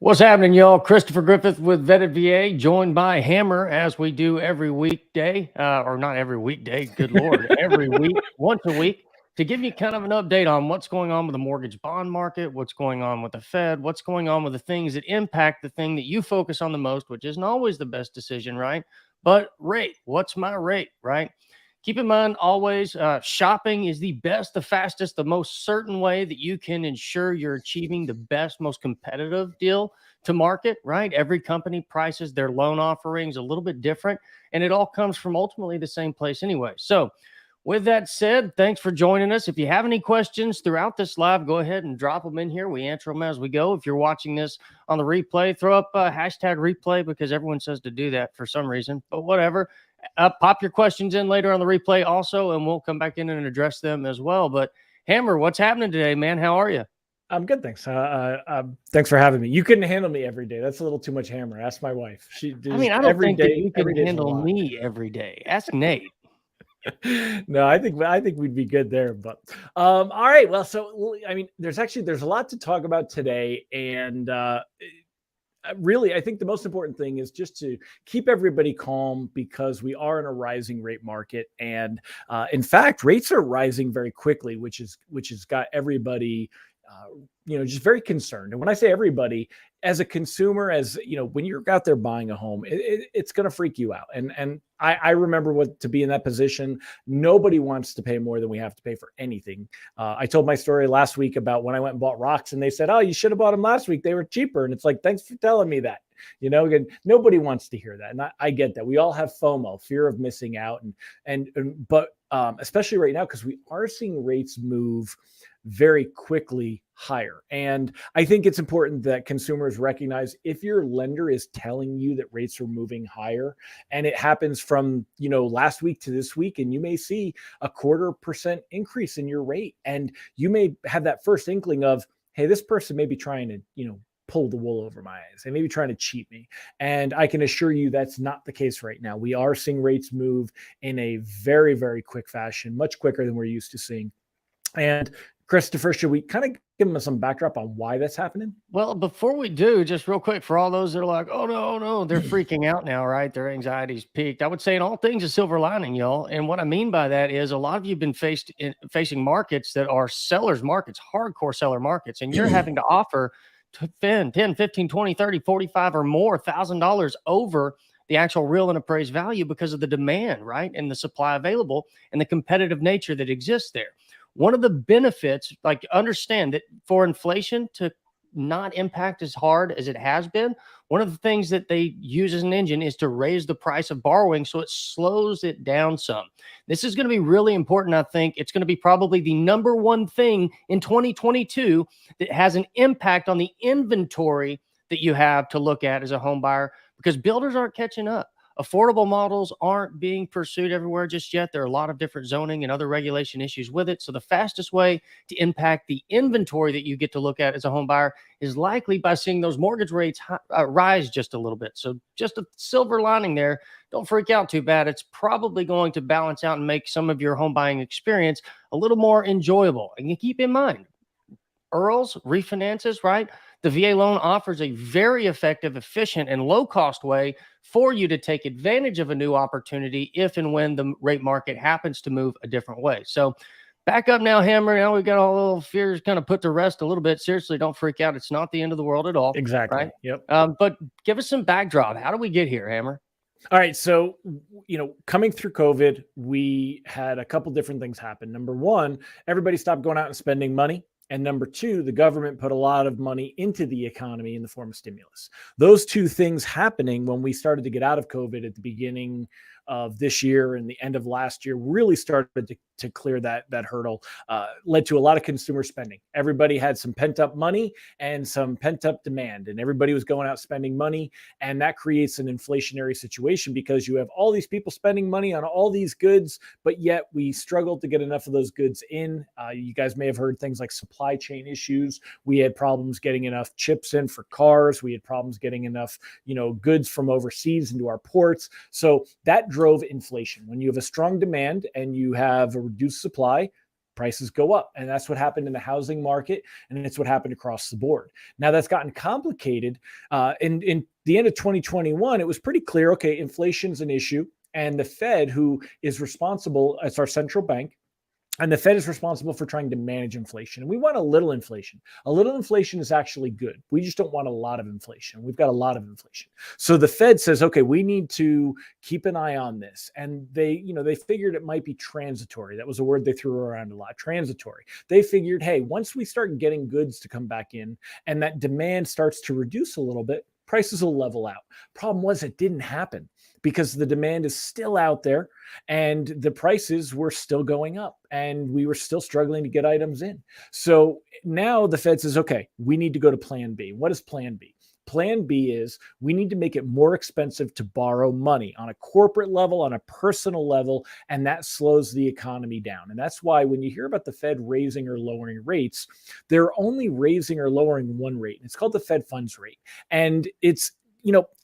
What's happening, y'all? Christopher Griffith with Vetted VA, joined by Hammer, as we do every weekday, or not every weekday, good Lord, every week, once a week, to give you kind of an update on what's going on with the mortgage bond market, what's going on with the Fed, what's going on with the things that impact the thing that you focus on the most, which isn't always the best decision, right? But rate, what's my rate, right? Keep in mind always, shopping is the best, the fastest, the most certain way that you can ensure you're achieving the best, most competitive deal to market, right? Every company prices their loan offerings a little bit different, and it all comes from ultimately the same place anyway. So, with that said, thanks for joining us. If you have any questions throughout this live, go ahead and drop them in here. We answer them as we go. If you're watching this on the replay, throw up a hashtag replay because everyone says to do that for some reason, but whatever. Pop your questions in later on the replay also, and we'll come back in and address them as well. But Hammer, what's happening today, man? How are you? I'm good, thanks. Thanks for having me. You couldn't handle me every day. That's a little too much, Hammer. Ask my wife. I don't think that you can handle me every day. Ask Nate. No, I think we'd be good there. But all right. Well, so I mean, there's a lot to talk about today, and really, I think the most important thing is just to keep everybody calm because we are in a rising rate market, and in fact, rates are rising very quickly, which has got everybody, just very concerned. And when I say everybody, as a consumer, when you're out there buying a home, it's going to freak you out. And I remember what to be in that position. Nobody wants to pay more than we have to pay for anything. I told my story last week about when I went and bought rocks, and they said, "Oh, you should have bought them last week. They were cheaper." And it's like, thanks for telling me that. Again, nobody wants to hear that, and I get that. We all have FOMO, fear of missing out, but especially right now because we are seeing rates move very quickly higher. And I think it's important that consumers recognize if your lender is telling you that rates are moving higher, and it happens from, last week to this week, and you may see a 0.25% increase in your rate. And you may have that first inkling of, hey, this person may be trying to, pull the wool over my eyes. They may be trying to cheat me. And I can assure you that's not the case right now. We are seeing rates move in a very, very quick fashion, much quicker than we're used to seeing. And Christopher, should we kind of give them some backdrop on why that's happening? Well, before we do, just real quick, for all those that are like, oh, no, they're freaking out now, right? Their anxiety's peaked. I would say in all things, a silver lining, y'all. And what I mean by that is a lot of you have been facing markets that are sellers markets, hardcore seller markets, and you're having to offer 10, 15, 20, 30, 45 or more $1,000 over the actual real and appraised value because of the demand, right? And the supply available and the competitive nature that exists there. One of the benefits, like understand that for inflation to not impact as hard as it has been, one of the things that they use as an engine is to raise the price of borrowing so it slows it down some. This is going to be really important. I think it's going to be probably the number one thing in 2022 that has an impact on the inventory that you have to look at as a home buyer because builders aren't catching up. Affordable models aren't being pursued everywhere just yet. There are a lot of different zoning and other regulation issues with it. So the fastest way to impact the inventory that you get to look at as a home buyer is likely by seeing those mortgage rates rise just a little bit. So just a silver lining there. Don't freak out too bad. It's probably going to balance out and make some of your home buying experience a little more enjoyable. And you keep in mind, IRRRLs, refinances, right? The VA loan offers a very effective, efficient, and low-cost way for you to take advantage of a new opportunity if and when the rate market happens to move a different way. So back up now, Hammer. Now we've got all the little fears kind of put to rest a little bit. Seriously, don't freak out. It's not the end of the world at all. Exactly. Right? Yep. But give us some backdrop. How do we get here, Hammer? All right. So, coming through COVID, we had a couple different things happen. Number one, everybody stopped going out and spending money. And number two, the government put a lot of money into the economy in the form of stimulus. Those two things happening when we started to get out of COVID at the beginning of this year and the end of last year really started to clear that hurdle, led to a lot of consumer spending. Everybody had some pent up money and some pent up demand, and everybody was going out spending money. And that creates an inflationary situation because you have all these people spending money on all these goods, but yet we struggled to get enough of those goods in. You guys may have heard things like supply chain issues. We had problems getting enough chips in for cars. We had problems getting enough, goods from overseas into our ports. So that drove inflation. When you have a strong demand and you have a reduced supply, prices go up. And that's what happened in the housing market. And it's what happened across the board. Now that's gotten complicated. In the end of 2021, it was pretty clear, okay, inflation's an issue. And the Fed, who is responsible as our central bank, and the Fed is responsible for trying to manage inflation. And we want a little inflation. A little inflation is actually good. We just don't want a lot of inflation. We've got a lot of inflation. So the Fed says, okay, we need to keep an eye on this. And they figured it might be transitory. That was a word they threw around a lot, transitory. They figured, hey, once we start getting goods to come back in and that demand starts to reduce a little bit, prices will level out. Problem was, it didn't happen because the demand is still out there and the prices were still going up and we were still struggling to get items in. So now the Fed says, okay, we need to go to plan B. What is plan B? Plan B is we need to make it more expensive to borrow money on a corporate level, on a personal level, and that slows the economy down. And that's why when you hear about the Fed raising or lowering rates, they're only raising or lowering one rate. It's called the Fed funds rate. And it's,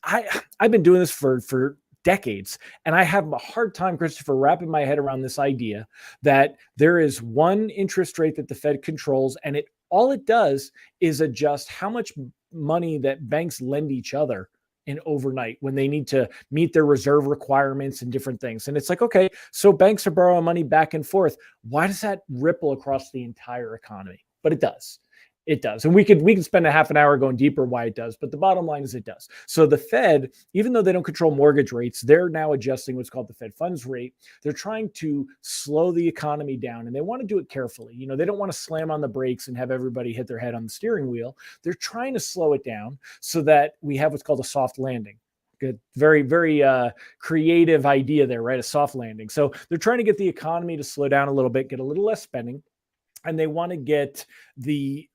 I've been doing this for decades. And I have a hard time, Christopher, wrapping my head around this idea that there is one interest rate that the Fed controls, and all it does is adjust how much money that banks lend each other in overnight when they need to meet their reserve requirements and different things. And it's like, okay, so banks are borrowing money back and forth. Why does that ripple across the entire economy? But it does. It does. And we can spend a half an hour going deeper why it does, but the bottom line is it does. So the Fed, even though they don't control mortgage rates, they're now adjusting what's called the Fed funds rate. They're trying to slow the economy down and they want to do it carefully. They don't want to slam on the brakes and have everybody hit their head on the steering wheel. They're trying to slow it down so that we have what's called a soft landing. Good. Very, very creative idea there, right? A soft landing. So they're trying to get the economy to slow down a little bit, get a little less spending. And they want to get the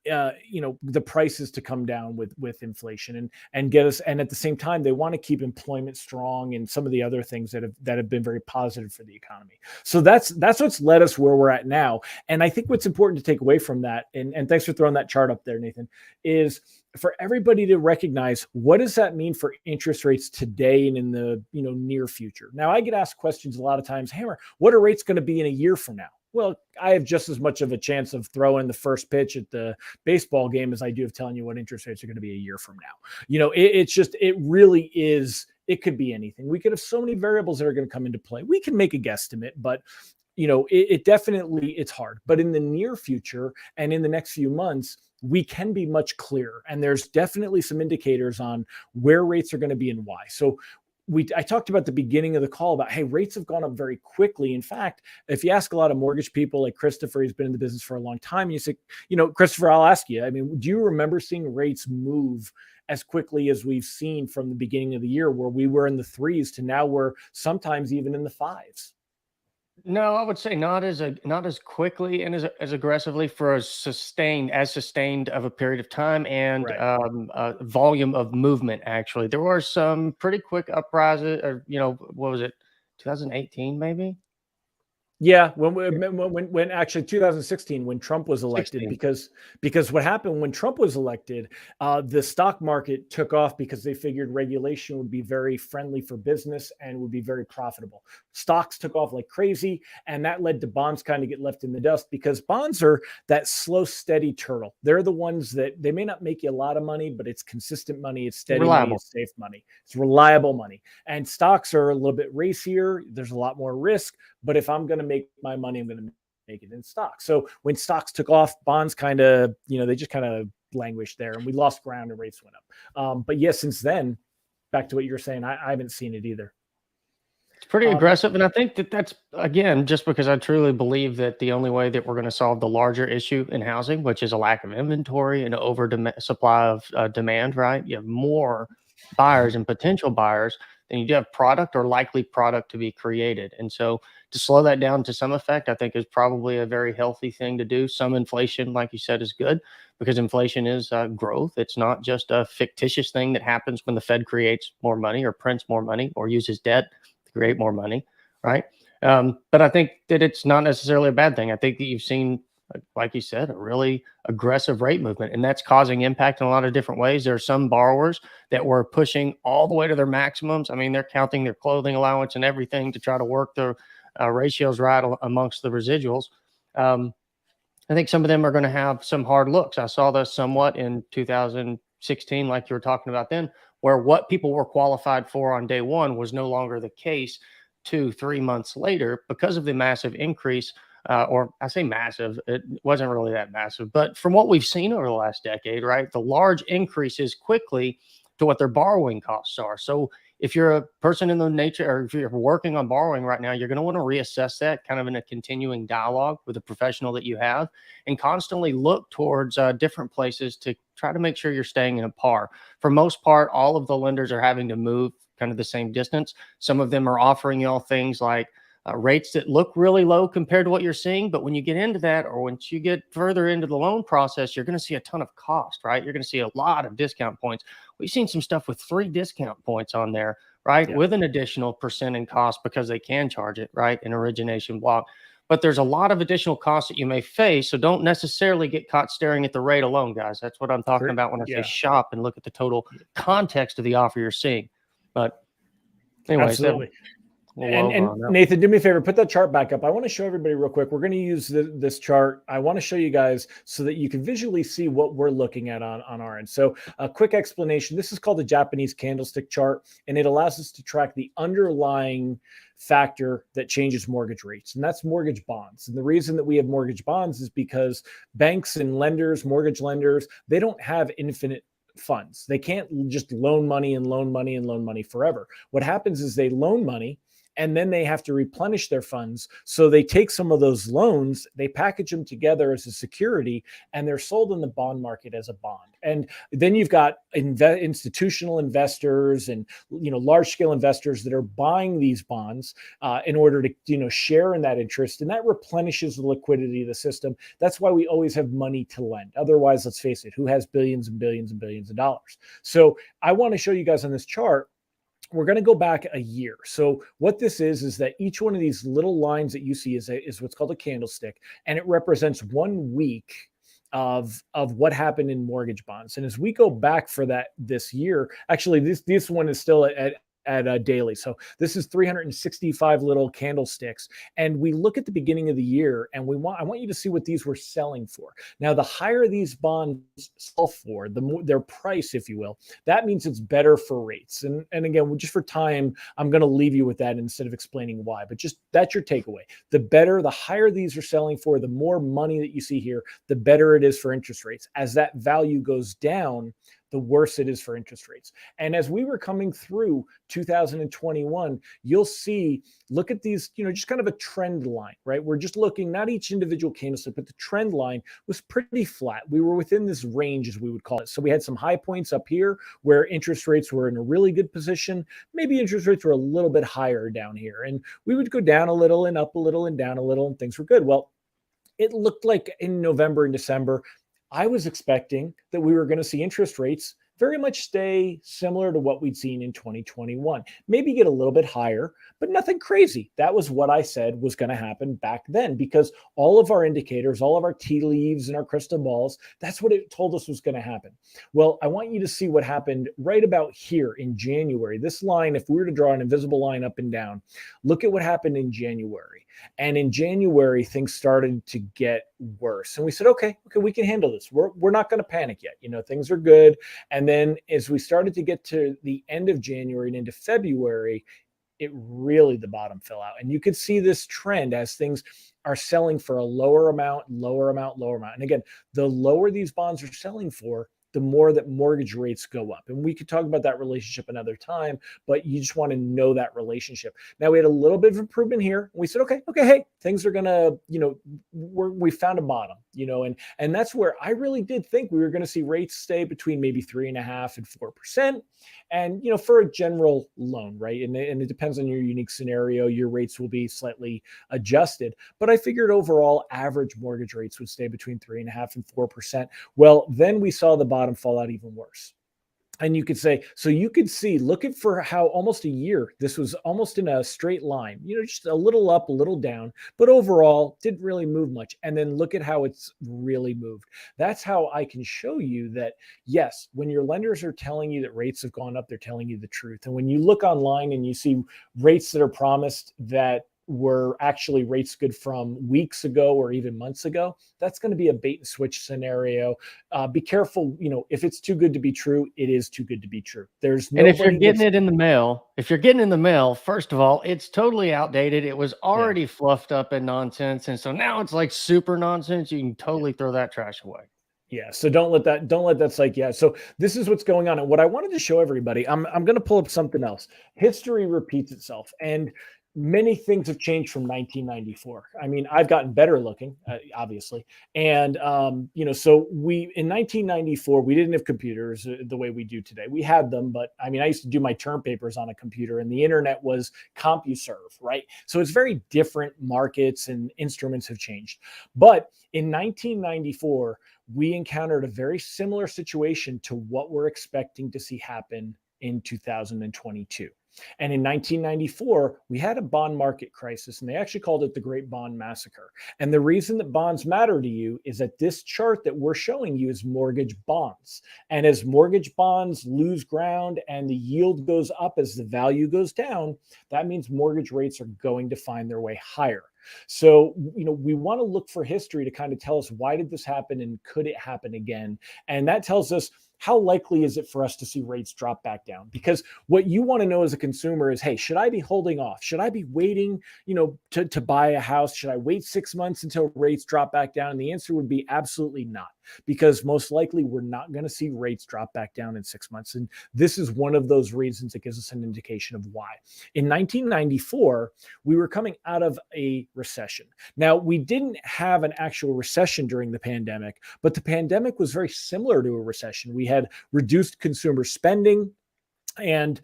prices to come down with inflation and get us. And at the same time, they want to keep employment strong and some of the other things that have been very positive for the economy. So that's what's led us where we're at now. And I think what's important to take away from that, and thanks for throwing that chart up there, Nathan, is for everybody to recognize what does that mean for interest rates today and in the near future. Now, I get asked questions a lot of times, Hammer, what are rates going to be in a year from now? Well, I have just as much of a chance of throwing the first pitch at the baseball game as I do of telling you what interest rates are going to be a year from now. It really is. It could be anything. We could have so many variables that are going to come into play. We can make a guesstimate, but it definitely, it's hard. But in the near future and in the next few months, we can be much clearer. And there's definitely some indicators on where rates are going to be and why. So I talked about the beginning of the call about, hey, rates have gone up very quickly. In fact, if you ask a lot of mortgage people like Christopher, he's been in the business for a long time, and you say, Christopher, I'll ask you, do you remember seeing rates move as quickly as we've seen from the beginning of the year where we were in the 3s to now we're sometimes even in the 5s? No, I would say not as quickly and as aggressively for as sustained of a period of time and Right. volume of movement. Actually, there were some pretty quick uprises, or what was it, 2018 maybe? Yeah, when actually 2016 when Trump was elected, 16. because what happened when Trump was elected, the stock market took off because they figured regulation would be very friendly for business and would be very profitable. Stocks took off like crazy, and that led to bonds kind of get left in the dust because bonds are that slow, steady turtle. They're the ones that they may not make you a lot of money, but it's consistent money, it's steady money, it's safe money, it's reliable money. And stocks are a little bit racier. There's a lot more risk. But if I'm going to make my money, I'm going to make it in stocks. So when stocks took off, bonds kind of, they just kind of languished there and we lost ground and rates went up. But yes, since then, back to what you were saying, I haven't seen it either. It's pretty aggressive. And I think that's, again, just because I truly believe that the only way that we're going to solve the larger issue in housing, which is a lack of inventory and over supply of demand, right? You have more buyers and potential buyers than you do have product or likely product to be created. And so to slow that down to some effect, I think is probably a very healthy thing to do. Some inflation, like you said, is good because inflation is growth. It's not just a fictitious thing that happens when the Fed creates more money or prints more money or uses debt to create more money, right? But I think that it's not necessarily a bad thing. I think that you've seen, like you said, a really aggressive rate movement, and that's causing impact in a lot of different ways. There are some borrowers that were pushing all the way to their maximums. I mean, they're counting their clothing allowance and everything to try to work their ratios right amongst the residuals. I think some of them are going to have some hard looks. I saw this somewhat in 2016, like you were talking about then, where what people were qualified for on day one was no longer the case 2, 3 months later because of the massive increase. Or I say massive, it wasn't really that massive, but from what we've seen over the last decade, right, the large increases quickly to what their borrowing costs are. So if you're a person in the nature, or if you're working on borrowing right now, you're going to want to reassess that kind of in a continuing dialogue with the professional that you have, and constantly look towards different places to try to make sure you're staying in a par. For most part, all of the lenders are having to move kind of the same distance. Some of them are offering y'all things like rates that look really low compared to what you're seeing. But when you get into that, or once you get further into the loan process, you're going to see a ton of cost, right? You're going to see a lot of discount points. We've seen some stuff with 3 discount points on there, right? Yeah. With an additional percent in cost because they can charge it, right? An origination block. But there's a lot of additional costs that you may face. So don't necessarily get caught staring at the rate alone, guys. That's what I'm talking about when I say shop and look at the total context of the offer you're seeing. But anyways, Absolutely. And that. Nathan, do me a favor, put that chart back up. I want to show everybody real quick. We're going to use this chart. I want to show you guys so that you can visually see what we're looking at on our end. So a quick explanation. This is called the Japanese candlestick chart, and it allows us to track the underlying factor that changes mortgage rates, and that's mortgage bonds. And the reason that we have mortgage bonds is because banks and lenders, mortgage lenders, they don't have infinite funds. They can't just loan money and loan money and loan money forever. What happens is they loan money and then they have to replenish their funds. So they take some of those loans, they package them together as a security, and they're sold in the bond market as a bond. And then you've got institutional investors and large scale investors that are buying these bonds in order to share in that interest, and that replenishes the liquidity of the system. That's why we always have money to lend. Otherwise, let's face it, who has billions and billions and billions of dollars? So I want to show you guys on this chart. We're going to go back a year. So what this is that each one of these little lines that you see is what's called a candlestick, and it represents 1 week of what happened in mortgage bonds. And as we go back for this year, actually this one is still at daily. So this is 365 little candlesticks. And we look at the beginning of the year, and I want you to see what these were selling for. Now, the higher these bonds sell for, the more their price, if you will, that means it's better for rates. And again, just for time, I'm going to leave you with that instead of explaining why, but just that's your takeaway. The higher these are selling for, the more money that you see here, the better it is for interest rates. As that value goes down, the worse it is for interest rates. And as we were coming through 2021, you'll see, look at these, just kind of a trend line, right? We're just looking, not each individual candlestick, but the trend line was pretty flat. We were within this range, as we would call it. So we had some high points up here where interest rates were in a really good position. Maybe interest rates were a little bit higher down here. And we would go down a little and up a little and down a little, and things were good. Well, it looked like in November and December, I was expecting that we were going to see interest rates very much stay similar to what we'd seen in 2021, maybe get a little bit higher, but nothing crazy. That was what I said was going to happen back then, because all of our indicators, all of our tea leaves and our crystal balls, that's what it told us was going to happen. Well, I want you to see what happened right about here in January. This line, if we were to draw an invisible line up and down, look at what happened in January. And in January, things started to get worse. And we said, okay, we can handle this. We're not going to panic yet. Things are good. And then as we started to get to the end of January and into February, the bottom fell out. And you could see this trend as things are selling for a lower amount. And again, the lower these bonds are selling for, the more that mortgage rates go up. And we could talk about that relationship another time, but you just want to know that relationship. Now, we had a little bit of improvement here. We said, okay, hey, things are going to, we found a bottom, and that's where I really did think we were going to see rates stay between maybe 3.5% and 4%. And, for a general loan, right? And it depends on your unique scenario, your rates will be slightly adjusted. But I figured overall average mortgage rates would stay between 3.5% and 4%. Well, then we saw the bottom fall out even worse. And you could say, so you could see, look at for how almost a year, this was almost in a straight line, just a little up, a little down, but overall didn't really move much. And then look at how it's really moved. That's how I can show you that, yes, when your lenders are telling you that rates have gone up, they're telling you the truth. And when you look online and you see rates that are promised that were actually rates good from weeks ago or even months ago, that's going to be a bait and switch scenario. Be careful. If it's too good to be true, it is too good to be true. There's And if you're nobody getting that's, it in the mail, first of all, it's totally outdated. It was yeah. already fluffed up and nonsense. And so now it's like super nonsense. You can totally throw that trash away. Yeah, so don't let that psych you out. So this is what's going on. And what I wanted to show everybody, I'm going to pull up something else. History repeats itself, and many things have changed from 1994. I mean, I've gotten better looking, obviously, and so we in 1994 we didn't have computers the way we do today. We had them, but I mean, I used to do my term papers on a computer, and the internet was CompuServe, right? So it's very different. Markets and instruments have changed, but in 1994 we encountered a very similar situation to what we're expecting to see happen in 2022. And in 1994, we had a bond market crisis, and they actually called it the Great Bond Massacre. And the reason that bonds matter to you is that this chart that we're showing you is mortgage bonds. And as mortgage bonds lose ground and the yield goes up as the value goes down, that means mortgage rates are going to find their way higher. So, we want to look for history to kind of tell us, why did this happen and could it happen again? And that tells us, how likely is it for us to see rates drop back down? Because what you want to know as a consumer is, hey, should I be holding off? Should I be waiting, to buy a house? Should I wait 6 months until rates drop back down? And the answer would be absolutely not, because most likely we're not going to see rates drop back down in 6 months. And this is one of those reasons that gives us an indication of why. In 1994, we were coming out of a recession. Now, we didn't have an actual recession during the pandemic, but the pandemic was very similar to a recession. We had reduced consumer spending, and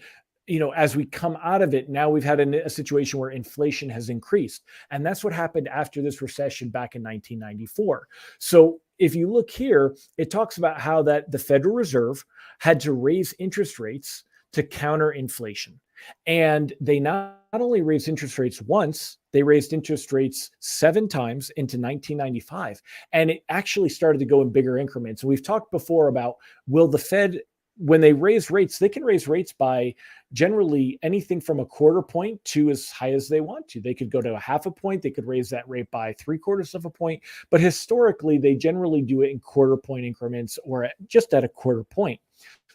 as we come out of it, now we've had a situation where inflation has increased. And that's what happened after this recession back in 1994. So if you look here, it talks about how that the Federal Reserve had to raise interest rates to counter inflation. And they not only raised interest rates once, they raised interest rates 7 times into 1995. And it actually started to go in bigger increments. And we've talked before about, will the Fed, when they raise rates, they can raise rates by generally anything from a quarter point to as high as they want to. They could go to a half a point. They could raise that rate by 3/4 of a point. But historically, they generally do it in quarter point increments, or just at a quarter point.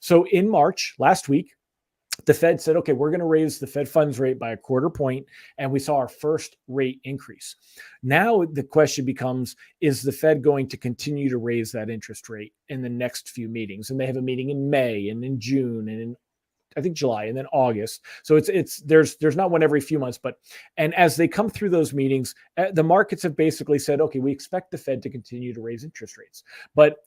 So in March, last week, the Fed said, okay, we're going to raise the Fed funds rate by a quarter point. And we saw our first rate increase. Now the question becomes, is the Fed going to continue to raise that interest rate in the next few meetings? And they have a meeting in May and in June and in, I think, July and then August. So there's not one every few months, and as they come through those meetings, the markets have basically said, okay, we expect the Fed to continue to raise interest rates.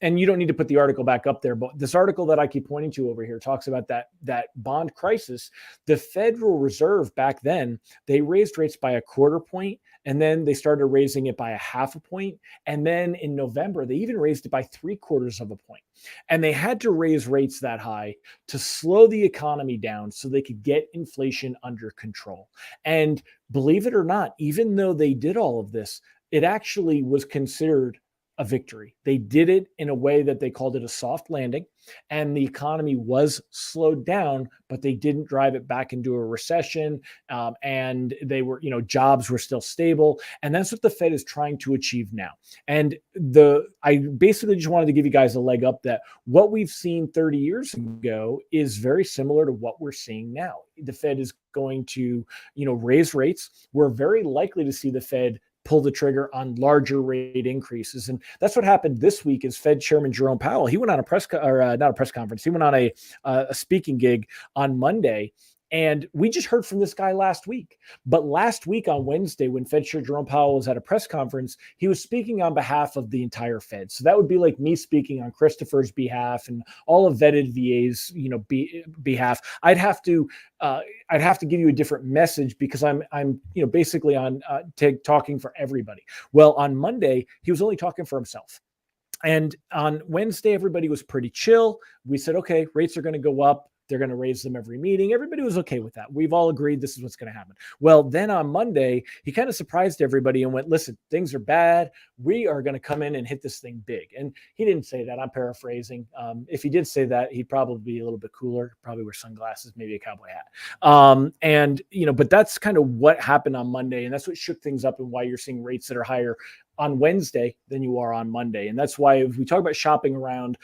And you don't need to put the article back up there, but this article that I keep pointing to over here talks about that bond crisis. The Federal Reserve back then, they raised rates by a quarter point, and then they started raising it by a half a point. And then in November, they even raised it by 3/4 of a point. And they had to raise rates that high to slow the economy down so they could get inflation under control. And believe it or not, even though they did all of this, it actually was considered a victory. They did it in a way that they called it a soft landing, and the economy was slowed down, but they didn't drive it back into a recession. And they were, jobs were still stable. And that's what the Fed is trying to achieve now. And I basically just wanted to give you guys a leg up that what we've seen 30 years ago is very similar to what we're seeing now. The Fed is going to, raise rates. We're very likely to see the Fed pull the trigger on larger rate increases. And that's what happened this week. Is Fed Chairman Jerome Powell, he went on not a press conference. He went on a speaking gig on Monday. And we just heard from this guy last week. But last week on Wednesday, when Fed Chair Jerome Powell was at a press conference, he was speaking on behalf of the entire Fed. So that would be like me speaking on Christopher's behalf and all of vetted VA's, behalf. I'd have to give you a different message, because I'm basically on talking for everybody. Well, on Monday, he was only talking for himself. And on Wednesday, everybody was pretty chill. We said, okay, rates are going to go up. They're going to raise them every meeting. Everybody was okay with that. We've all agreed this is what's going to happen. Well, then on Monday, he kind of surprised everybody and went, listen, things are bad. We are going to come in and hit this thing big. And he didn't say that. I'm paraphrasing. If he did say that, he'd probably be a little bit cooler, probably wear sunglasses, maybe a cowboy hat. And, but that's kind of what happened on Monday. And that's what shook things up and why you're seeing rates that are higher on Wednesday than you are on Monday. And that's why if we talk about shopping around,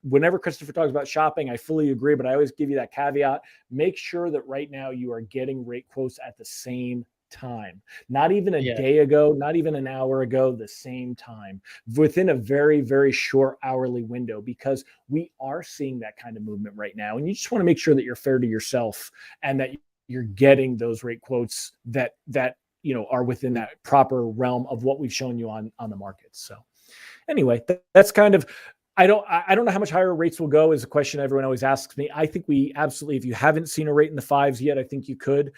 whenever Christopher talks about shopping, I fully agree, but I always give you that caveat. Make sure that right now you are getting rate quotes at the same time, not even a day ago, not even an hour ago, the same time, within a very, very short hourly window, because we are seeing that kind of movement right now. And you just want to make sure that you're fair to yourself and that you're getting those rate quotes that are within that proper realm of what we've shown you on the market. So anyway, that's kind of, I don't know how much higher rates will go is a question everyone always asks me. I think we absolutely, if you haven't seen a rate in the 5s yet, I think you could.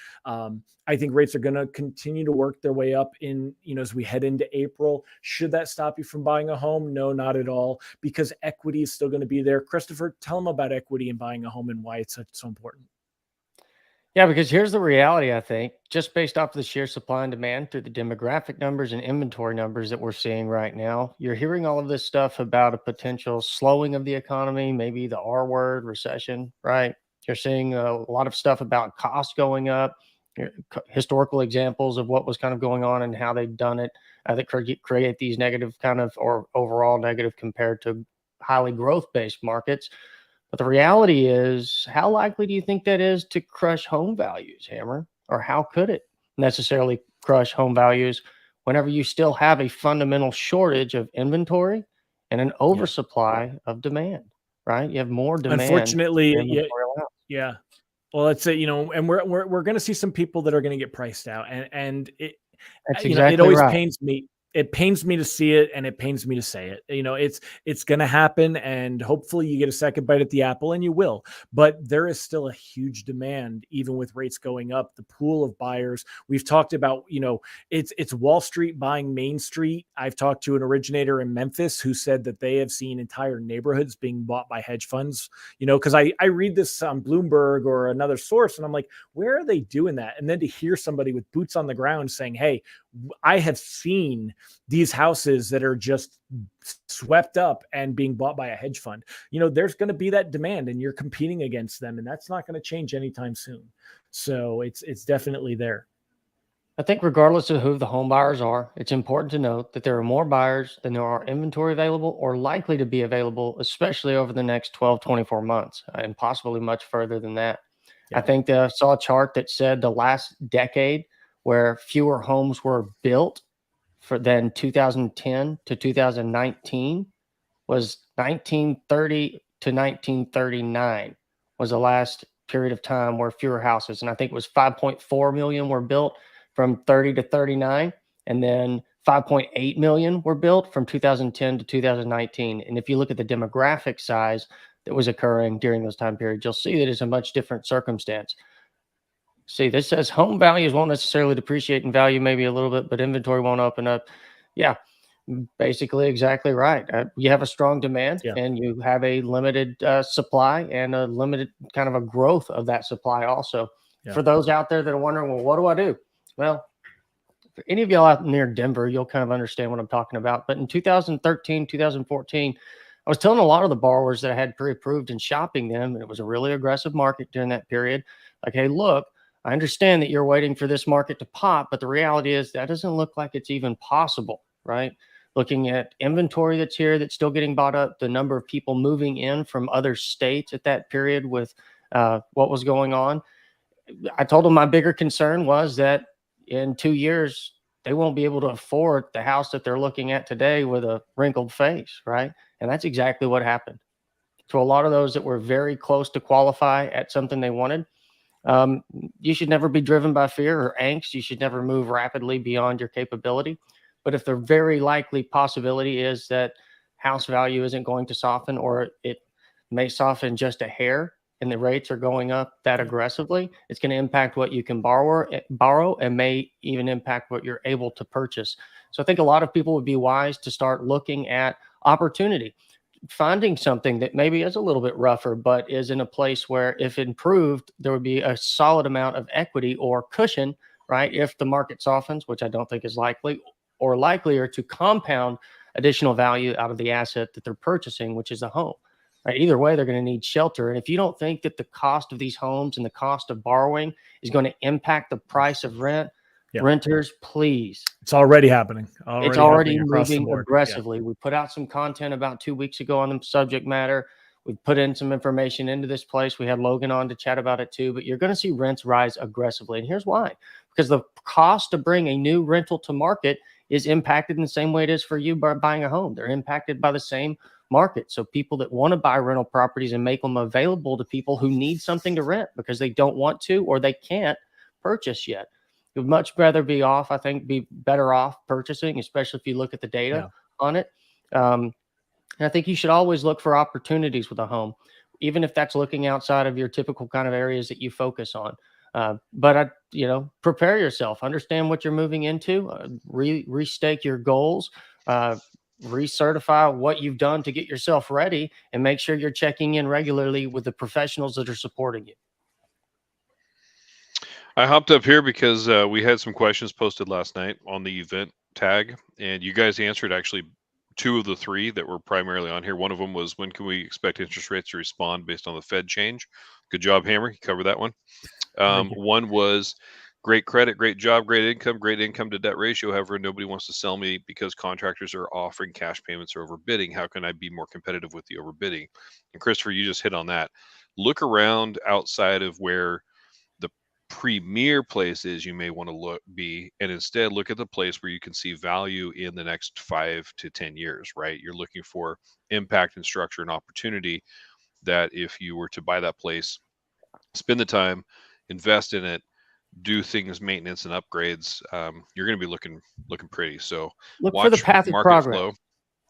I think rates are going to continue to work their way up as we head into April. Should that stop you from buying a home? No, not at all, because equity is still going to be there. Christopher, tell them about equity and buying a home and why it's so important. Yeah, because here's the reality, I think, just based off the sheer supply and demand through the demographic numbers and inventory numbers that we're seeing right now, you're hearing all of this stuff about a potential slowing of the economy, maybe the R word, recession, right? You're seeing a lot of stuff about costs going up, historical examples of what was kind of going on and how they've done it that create these negative kind of or overall negative compared to highly growth-based markets. But the reality is, how likely do you think that is to crush home values, Hammer? Or how could it necessarily crush home values whenever you still have a fundamental shortage of inventory and an oversupply of demand, right? You have more demand. Unfortunately, yeah. Well, that's it, and we're going to see some people that are going to get priced out, and that's exactly it always right. pains me. It pains me to see it, and it pains me to say it. It's going to happen, and hopefully you get a second bite at the apple, and you will. But there is still a huge demand, even with rates going up. The pool of buyers we've talked about, it's Wall Street buying Main Street. I've talked to an originator in Memphis who said that they have seen entire neighborhoods being bought by hedge funds. Because I read this on Bloomberg or another source, and I'm like, where are they doing that? And then to hear somebody with boots on the ground saying, hey, I have seen these houses that are just swept up and being bought by a hedge fund. There's going to be that demand, and you're competing against them, and that's not going to change anytime soon. So it's definitely there. I think regardless of who the home buyers are, it's important to note that there are more buyers than there are inventory available or likely to be available, especially over the next 12, 24 months, and possibly much further than that. Yeah. I think I saw a chart that said the last decade where fewer homes were built than 2010 to 2019 was 1930 to 1939 was the last period of time where fewer houses. And I think it was 5.4 million were built from 30 to 39. And then 5.8 million were built from 2010 to 2019. And if you look at the demographic size that was occurring during those time periods, you'll see that it's a much different circumstance. See, this says home values won't necessarily depreciate in value, maybe a little bit, but inventory won't open up. Yeah, basically exactly right. You have a strong demand and you have a limited supply and a limited kind of a growth of that supply also. For those out there that are wondering, well, what do I do? Well, for any of y'all out near Denver, you'll kind of understand what I'm talking about. But in 2013, 2014, I was telling a lot of the borrowers that I had pre-approved and shopping them, and it was a really aggressive market during that period. Like, hey, look, I understand that you're waiting for this market to pop, but the reality is that doesn't look like it's even possible, right? Looking at inventory that's here, that's still getting bought up, the number of people moving in from other states at that period with what was going on. I told them my bigger concern was that in 2 years, they won't be able to afford the house that they're looking at today with a wrinkled face, right? And that's exactly what happened. To a lot of those that were very close to qualify at something they wanted, you should never be driven by fear or angst. You should never move rapidly beyond your capability. But if the very likely possibility is that house value isn't going to soften, or it may soften just a hair, and the rates are going up that aggressively, it's going to impact what you can borrow and may even impact what you're able to purchase. So I think a lot of people would be wise to start looking at opportunity. finding something that maybe is a little bit rougher, but is in a place where, if improved, there would be a solid amount of equity or cushion, right? If the market softens, which I don't think is likely, or likelier to compound additional value out of the asset that they're purchasing, which is a home. Right? Either way, they're going to need shelter. And if you don't think that the cost of these homes and the cost of borrowing is going to impact the price of rent, renters, please. It's already happening. It's already across the moving board. aggressively. We put out some content about 2 weeks ago on the subject matter. We put in some information into this place. We had Logan on to chat about it too, but you're going to see rents rise aggressively. And here's why: because the cost to bring a new rental to market is impacted in the same way it is for you by buying a home. They're impacted by the same market. So people that want to buy rental properties and make them available to people who need something to rent because they don't want to or they can't purchase yet. You'd much rather be off, I think, be better off purchasing, especially if you look at the data on it. And I think you should always look for opportunities with a home, even if that's looking outside of your typical kind of areas that you focus on. But prepare yourself, understand what you're moving into, restake your goals, recertify what you've done to get yourself ready, and make sure you're checking in regularly with the professionals that are supporting you. I hopped up here because we had some questions posted last night on the event tag, and you guys answered actually 2 of the 3 that were primarily on here. One of them was, when can we expect interest rates to respond based on the Fed change? Good job, Hammer. You covered that one. One was, great credit, great job, great income to debt ratio. However, nobody wants to sell me because contractors are offering cash payments or overbidding. How can I be more competitive with the overbidding? And Christopher, you just hit on that. Look around outside of where the premier places you may want to be, and instead look at the place where you can see value in the next 5 to 10 years, right? You're looking for impact and structure and opportunity that if you were to buy that place, spend the time, invest in it, do things, maintenance and upgrades, you're going to be looking pretty. So look for the path of progress. Flow.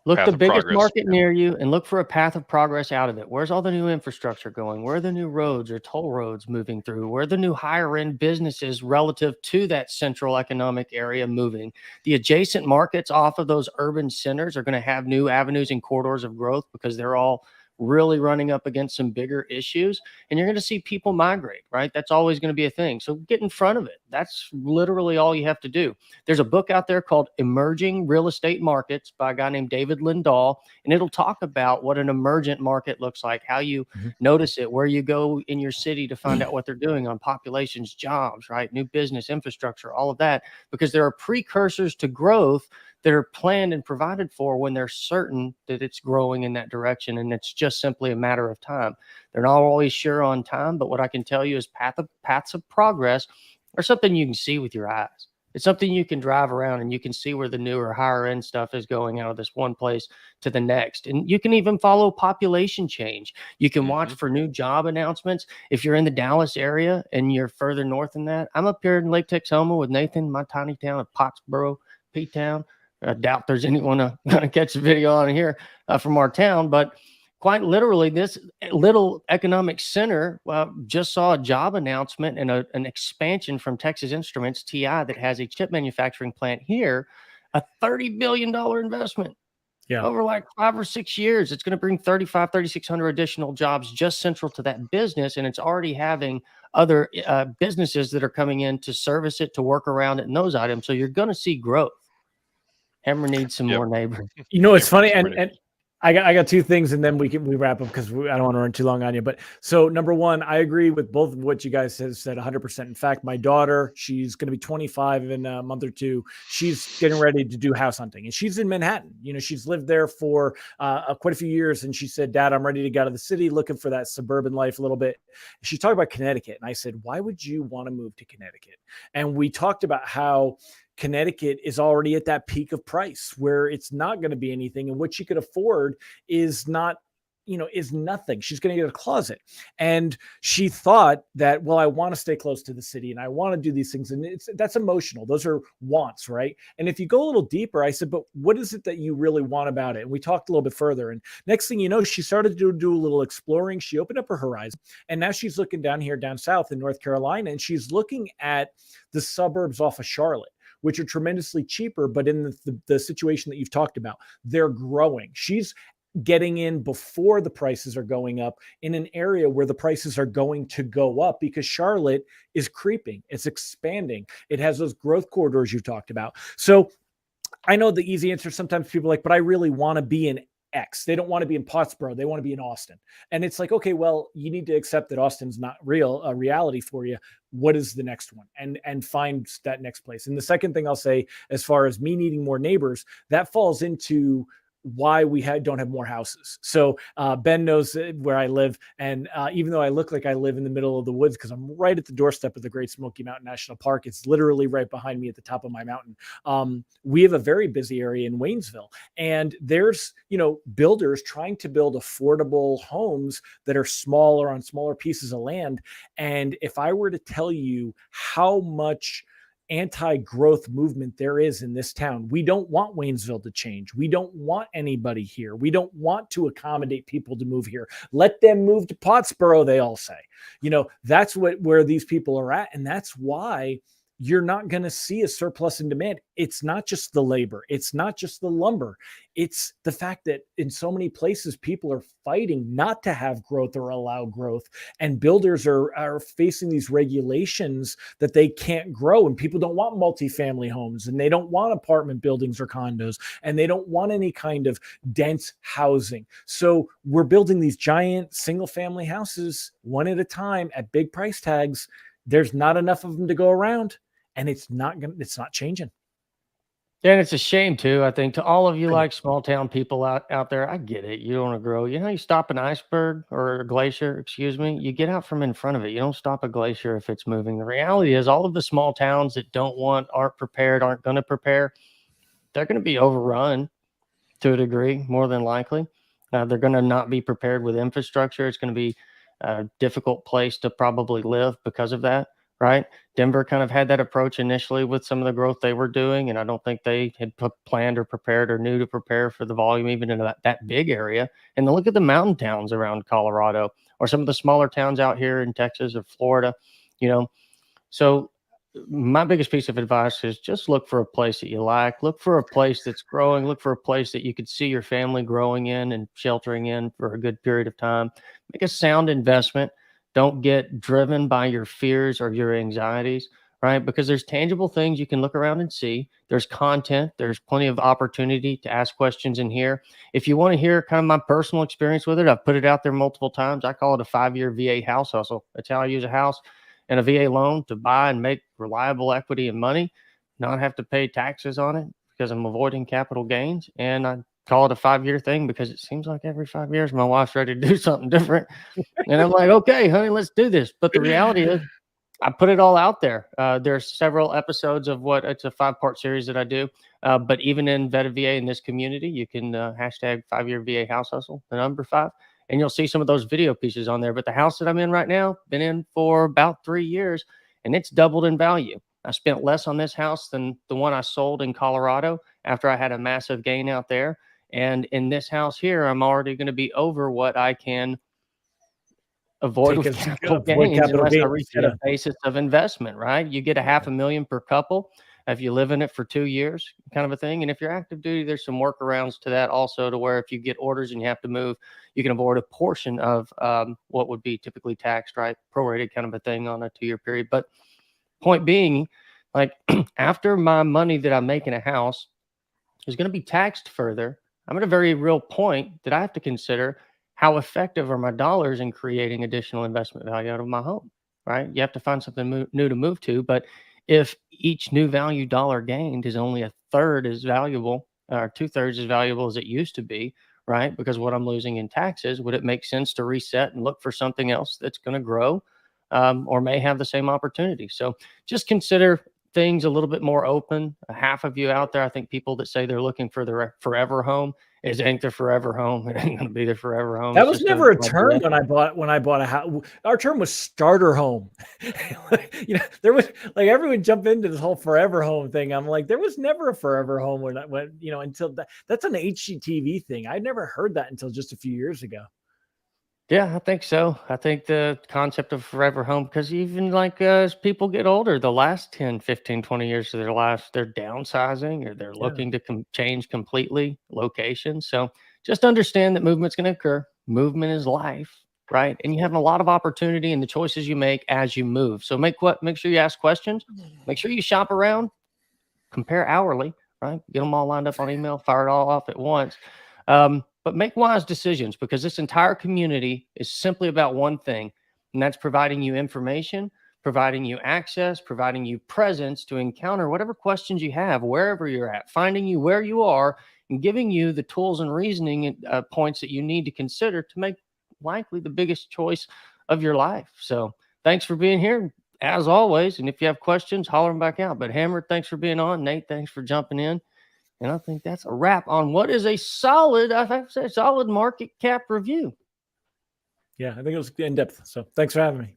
Look the biggest market near you and look for a path of progress out of it. Where's all the new infrastructure going? Where are the new roads or toll roads moving through? Where are the new higher end businesses relative to that central economic area moving? The adjacent markets off of those urban centers are going to have new avenues and corridors of growth because they're all really running up against some bigger issues, and you're going to see people migrate, right? That's always going to be a thing. So get in front of it. That's literally all you have to do. There's a book out there called Emerging Real Estate Markets by a guy named David Lindahl, and it'll talk about what an emergent market looks like, how you notice it, where you go in your city to find out what they're doing on populations, jobs, right? New business, infrastructure, all of that, because there are precursors to growth that are planned and provided for when they're certain that it's growing in that direction, and it's just simply a matter of time. They're not always sure on time, but what I can tell you is paths of progress are something you can see with your eyes. It's something you can drive around and you can see where the newer, higher end stuff is going out of this one place to the next. And you can even follow population change. You can watch for new job announcements. If you're in the Dallas area and you're further north than that, I'm up here in Lake Texoma with Nathan, my tiny town of Pottsboro, P-Town. I doubt there's anyone going to catch a video on here from our town, but quite literally, this little economic center just saw a job announcement and an expansion from Texas Instruments, TI, that has a chip manufacturing plant here, a $30 billion investment over like 5 or 6 years. It's going to bring 3,600 additional jobs just central to that business, and it's already having other businesses that are coming in to service it, to work around it, and those items. So you're going to see growth. Hammer needs some more neighbors. You know, it's funny, and I got 2 things, and then we wrap up because I don't want to run too long on you. But so number one, I agree with both of what you guys have said 100%. In fact, my daughter, she's going to be 25 in a month or 2. She's getting ready to do house hunting, and she's in Manhattan. You know, she's lived there for quite a few years, and she said, "Dad, I'm ready to get out of the city, looking for that suburban life a little bit." She talked about Connecticut, and I said, "Why would you want to move to Connecticut?" And we talked about how Connecticut is already at that peak of price where it's not going to be anything. And what she could afford is not, is nothing. She's going to get a closet. And she thought that, well, I want to stay close to the city and I want to do these things. And that's emotional. Those are wants, right? And if you go a little deeper, I said, but what is it that you really want about it? And we talked a little bit further. And next thing you know, she started to do a little exploring. She opened up her horizon. And now she's looking down south in North Carolina, and she's looking at the suburbs off of Charlotte, which are tremendously cheaper, but in the situation that you've talked about, they're growing. She's getting in before the prices are going up in an area where the prices are going to go up, because Charlotte is creeping, it's expanding, it has those growth corridors you talked about. So I know the easy answer, sometimes people are like, but I really want to be in X. They don't want to be in Pottsboro. They want to be in Austin. And it's like, okay, well, you need to accept that Austin's not a reality for you. What is the next one? And find that next place. And the second thing I'll say, as far as me needing more neighbors, that falls into why we don't have more houses. So Ben knows where I live. And even though I look like I live in the middle of the woods, because I'm right at the doorstep of the Great Smoky Mountain National Park, it's literally right behind me at the top of my mountain. We have a very busy area in Waynesville. And there's, builders trying to build affordable homes that are smaller on smaller pieces of land. And if I were to tell you how much anti-growth movement there is in this town, we don't want Waynesville to change. We don't want anybody here. We don't want to accommodate people to move here. Let them move to Pottsboro, they all say. That's where these people are at. And that's why you're not going to see a surplus in demand. It's not just the labor. It's not just the lumber. It's the fact that in so many places, people are fighting not to have growth or allow growth. And builders are facing these regulations that they can't grow. And people don't want multifamily homes, and they don't want apartment buildings or condos, and they don't want any kind of dense housing. So we're building these giant single family houses one at a time at big price tags. There's not enough of them to go around. And it's not changing. And it's a shame too, I think, to all of you like small town people out there. I get it. You don't want to grow. You stop an iceberg or a glacier, excuse me, you get out from in front of it. You don't stop a glacier if it's moving. The reality is all of the small towns that aren't prepared, aren't going to prepare, they're going to be overrun to a degree, more than likely. They're going to not be prepared with infrastructure. It's going to be a difficult place to probably live because of that. Right. Denver kind of had that approach initially with some of the growth they were doing. And I don't think they had planned or prepared or knew to prepare for the volume, even in that big area. And then look at the mountain towns around Colorado or some of the smaller towns out here in Texas or Florida, So my biggest piece of advice is just look for a place that you like, look for a place that's growing, look for a place that you could see your family growing in and sheltering in for a good period of time. Make a sound investment. Don't get driven by your fears or your anxieties, right? Because there's tangible things you can look around and see. There's content. There's plenty of opportunity to ask questions in here. If you want to hear kind of my personal experience with it, I've put it out there multiple times. I call it a 5-year VA house hustle. That's how I use a house and a VA loan to buy and make reliable equity and money, not have to pay taxes on it because I'm avoiding capital gains. And I call it a 5-year thing because it seems like every 5 years my wife's ready to do something different. And I'm like, okay, honey, let's do this. But the reality is I put it all out there. There's several episodes of it's a 5-part series that I do. But even in Veta VA in this community, you can hashtag 5-year VA house hustle, the number 5. And you'll see some of those video pieces on there. But the house that I'm in right now, been in for about 3 years, and it's doubled in value. I spent less on this house than the one I sold in Colorado after I had a massive gain out there. And in this house here, I'm already going to be over what I can avoid with capital gains unless I reach a basis of investment, right? You get $500,000 per couple if you live in it for 2 years, kind of a thing. And if you're active duty, there's some workarounds to that also, to where if you get orders and you have to move, you can avoid a portion of what would be typically taxed, right? Prorated kind of a thing on a 2-year period. But point being, like after my money that I make in a house is going to be taxed further, I'm at a very real point that I have to consider how effective are my dollars in creating additional investment value out of my home, right? You have to find something new to move to. But if each new value dollar gained is only 1/3 as valuable or 2/3 as valuable as it used to be, right? Because what I'm losing in taxes, would it make sense to reset and look for something else that's going to grow or may have the same opportunity? So just consider things a little bit more open. Half of you out there, I think people that say they're looking for their forever home, it ain't their forever home. It ain't going to be their forever home. That was never a term when I bought a house. Our term was starter home. There was like everyone jump into this whole forever home thing. I'm like, there was never a forever home until that's an HGTV thing. I'd never heard that until just a few years ago. Yeah, I think so. I think the concept of forever home, because even like as people get older, the last 10, 15, 20 years of their lives, they're downsizing or they're looking to change completely location. So just understand that movement's going to occur. Movement is life, right? And you have a lot of opportunity in the choices you make as you move. So make sure you ask questions. Make sure you shop around, compare hourly, right? Get them all lined up on email, fire it all off at once. But make wise decisions, because this entire community is simply about one thing, and that's providing you information, providing you access, providing you presence to encounter whatever questions you have, wherever you're at, finding you where you are, and giving you the tools and reasoning points that you need to consider to make likely the biggest choice of your life. So thanks for being here, as always. And if you have questions, holler them back out. But Helmer, thanks for being on. Nate, thanks for jumping in. And I think that's a wrap on what is a solid, I have to say, solid market cap review. Yeah, I think it was in depth. So thanks for having me.